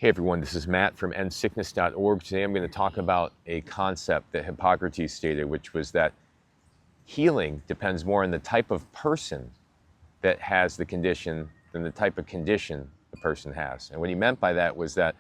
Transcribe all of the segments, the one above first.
Hey everyone, this is Matt from EndSickness.org. Today I'm going to talk about a concept that Hippocrates stated, which was that healing depends more on the type of person that has the condition than the type of condition the person has. And what he meant by that was that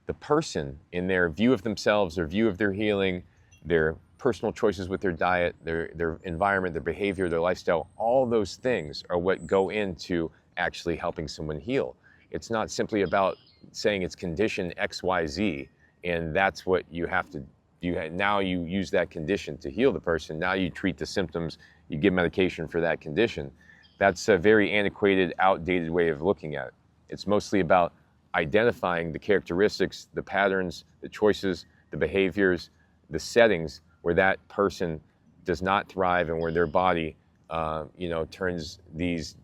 the person, in their view of themselves, their view of their healing, their personal choices with their diet, their environment, their behavior, their lifestyle, all those things are what go into actually helping someone heal. It's not simply about saying it's condition XYZ, and that's what you have to do. Now you use that condition to heal the person. Now you treat the symptoms, you give medication for that condition. That's a very antiquated, outdated way of looking at it. It's mostly about identifying the characteristics, the patterns, the choices, the behaviors, the settings where that person does not thrive and where their body, turns these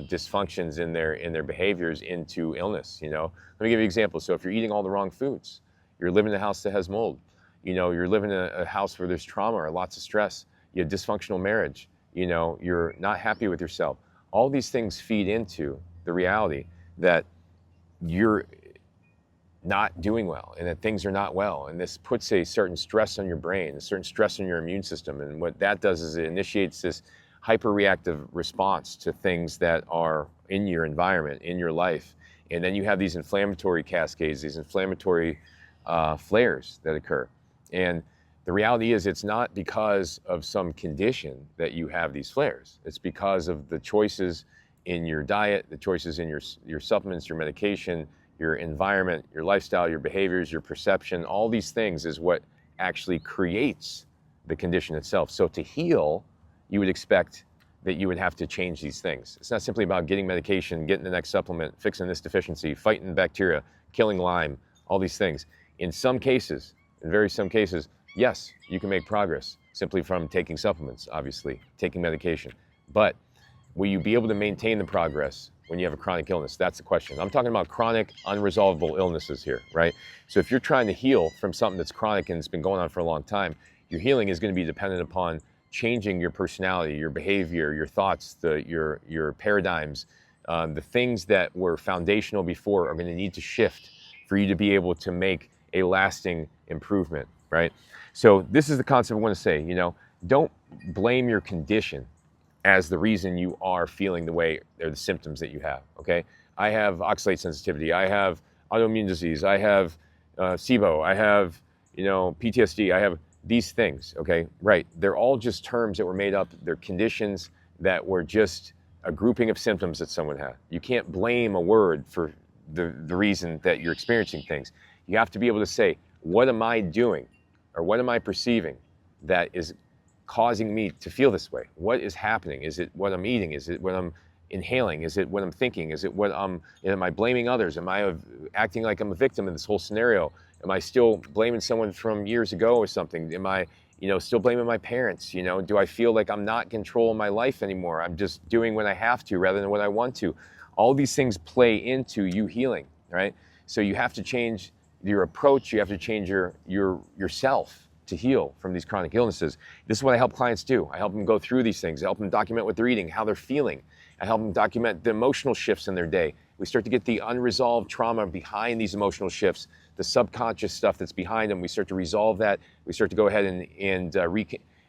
dysfunctions in their behaviors into illness. Let me give you an example. So if you're eating all the wrong foods, you're living in a house that has mold, you're living in a house where there's trauma or lots of stress, you have dysfunctional marriage, you're not happy with yourself. All these things feed into the reality that you're not doing well and that things are not well. And this puts a certain stress on your brain, a certain stress on your immune system. And what that does is it initiates this hyperreactive response to things that are in your environment, in your life. And then you have these inflammatory cascades, these inflammatory flares that occur. And the reality is it's not because of some condition that you have these flares. It's because of the choices in your diet, the choices in your supplements, your medication, your environment, your lifestyle, your behaviors, your perception. All these things is what actually creates the condition itself. So to heal, you would expect that you would have to change these things. It's not simply about getting medication, getting the next supplement, fixing this deficiency, fighting bacteria, killing Lyme, all these things. In some cases, some cases, yes, you can make progress simply from taking supplements, obviously, taking medication. But will you be able to maintain the progress when you have a chronic illness? That's the question. I'm talking about chronic, unresolvable illnesses here, right? So if you're trying to heal from something that's chronic and it's been going on for a long time, your healing is going to be dependent upon changing your personality, your behavior, your thoughts, your paradigms. The things that were foundational before are going to need to shift for you to be able to make a lasting improvement, right? So this is the concept I want to say, don't blame your condition as the reason you are feeling the way or the symptoms that you have, okay? I have oxalate sensitivity, I have autoimmune disease, I have SIBO, I have, PTSD, I have these things, okay? Right, they're all just terms that were made up. They're conditions that were just a grouping of symptoms that someone had. You can't blame a word for the reason that you're experiencing things. You have to be able to say, what am I doing or what am I perceiving that is causing me to feel this way? What is happening? Is it what I'm eating? Is it what I'm inhaling? Is it what I'm thinking? Is it what am I blaming others? Am I acting like I'm a victim in this whole scenario? Am I still blaming someone from years ago or something? Am I, still blaming my parents? Do I feel like I'm not controlling my life anymore? I'm just doing what I have to rather than what I want to. All these things play into you healing, right? So you have to change your approach. You have to change yourself to heal from these chronic illnesses. This is what I help clients do. I help them go through these things. I help them document what they're eating, how they're feeling. I help them document the emotional shifts in their day. We start to get the unresolved trauma behind these emotional shifts, the subconscious stuff that's behind them. We start to resolve that. We start to go ahead and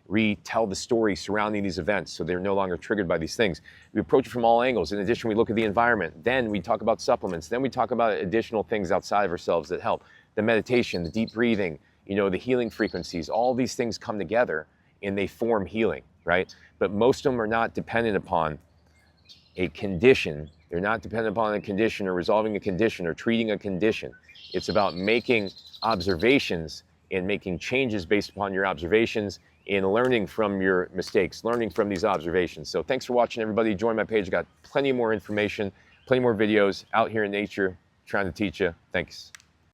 retell the story surrounding these events so they're no longer triggered by these things. We approach it from all angles. In addition, we look at the environment. Then we talk about supplements. Then we talk about additional things outside of ourselves that help. The meditation, the deep breathing, the healing frequencies. All these things come together and they form healing, right? But most of them are not dependent upon a condition. They're not dependent upon a condition or resolving a condition or treating a condition. It's about making observations and making changes based upon your observations and learning from your mistakes, learning from these observations. So thanks for watching, everybody. Join my page. I've got plenty more information, plenty more videos out here in nature trying to teach you. Thanks.